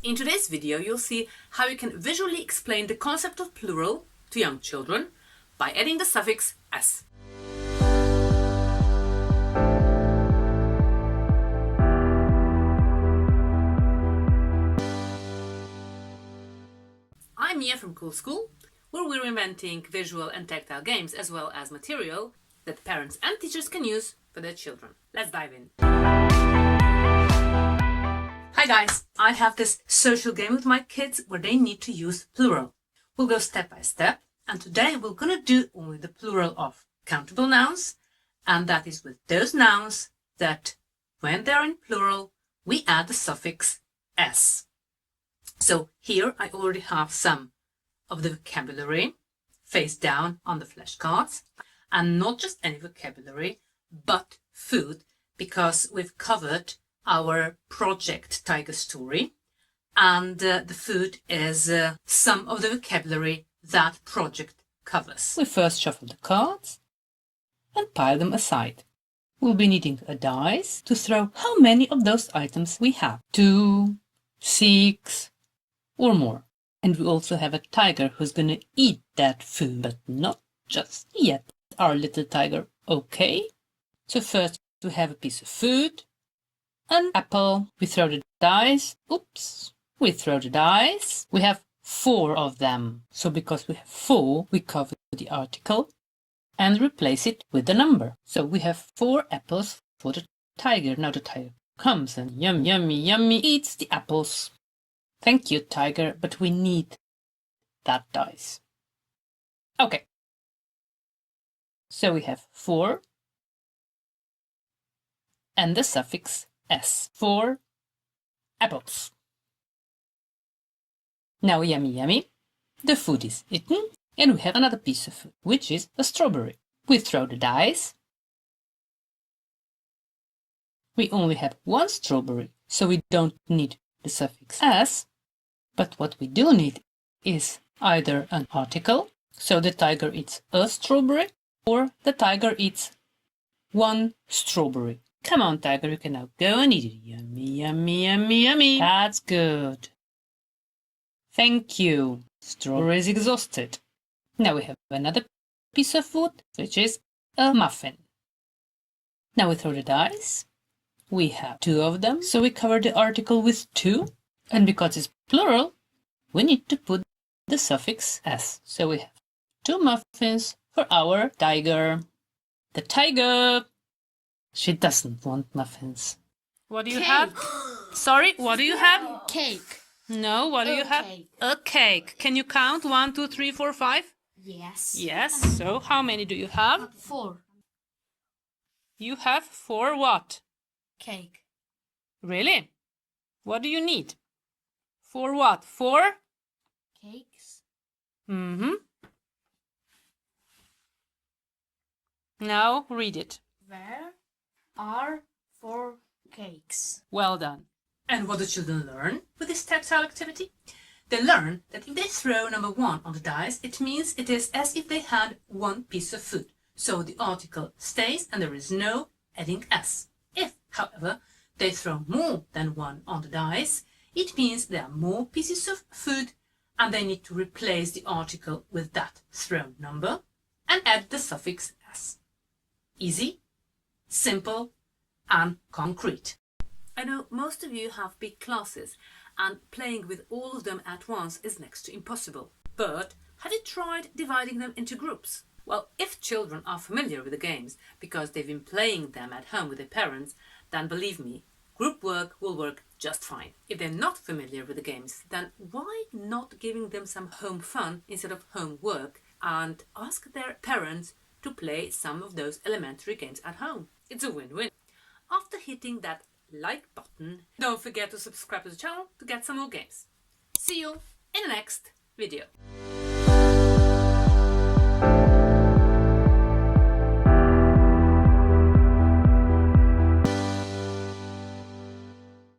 In today's video, you'll see how you can visually explain the concept of plural to young children by adding the suffix s. I'm Mia from Cool School, where we're inventing visual and tactile games as well as material that parents and teachers can use for their children. Let's dive in. Hi guys, I have this social game with my kids where they need to use plural. We'll go step by step, and today we're gonna do only the plural of countable nouns, and that is with those nouns that when they're in plural, we add the suffix s. So here I already have some of the vocabulary face down on the flashcards, and not just any vocabulary, but food, because we've covered our project Tiger Story, and the food is some of the vocabulary that project covers. We first shuffle the cards and pile them aside. We'll be needing a dice to throw how many of those items we have. 2, 6, or more. And we also have a tiger who's gonna eat that food, but not just yet. Our little tiger, okay? So first we have a piece of food, an apple. We throw the dice. Oops. We throw the dice. We have 4 of them. So because we have 4, we cover the article and replace it with the number. So we have 4 apples for the tiger. Now the tiger comes and yum, yummy, yummy, eats the apples. Thank you, tiger, but we need that dice. Okay. So we have 4 and the suffix s. 4 apples. Now, yummy, yummy. The food is eaten, and we have another piece of food, which is a strawberry. We throw the dice. We only have 1 strawberry, so we don't need the suffix s. But what we do need is either an article, so the tiger eats a strawberry, or the tiger eats 1 strawberry. Come on, tiger, you can now go and eat it. Yummy, yummy, yummy, yummy. That's good. Thank you. Strawberry is exhausted. Now we have another piece of food, which is a muffin. Now we throw the dice. We have 2 of them, so we cover the article with 2. And because it's plural, we need to put the suffix s. So we have 2 muffins for our tiger. The tiger! She doesn't want muffins. What do you have? Sorry, what do you have? Cake. No, what do you have? Cake. A cake. Can you count? 1, 2, 3, 4, 5? Yes. Yes. So how many do you have? 4. You have 4 what? Cake. Really? What do you need? 4 what? 4? Cakes. Mm-hmm. Now read it. Where are 4 cakes? Well done. And what do children learn with this tactile activity? They learn that if they throw number 1 on the dice, it means it is as if they had 1 piece of food. So the article stays and there is no adding s. If, however, they throw more than 1 on the dice, it means there are more pieces of food and they need to replace the article with that thrown number and add the suffix s. Easy, simple, and concrete. I know most of you have big classes and playing with all of them at once is next to impossible. But have you tried dividing them into groups? Well, if children are familiar with the games because they've been playing them at home with their parents, then believe me, group work will work just fine. If they're not familiar with the games, then why not giving them some home fun instead of homework and ask their parents to play some of those elementary games at home? It's a win-win. After hitting that like button, don't forget to subscribe to the channel to get some more games. See you in the next video.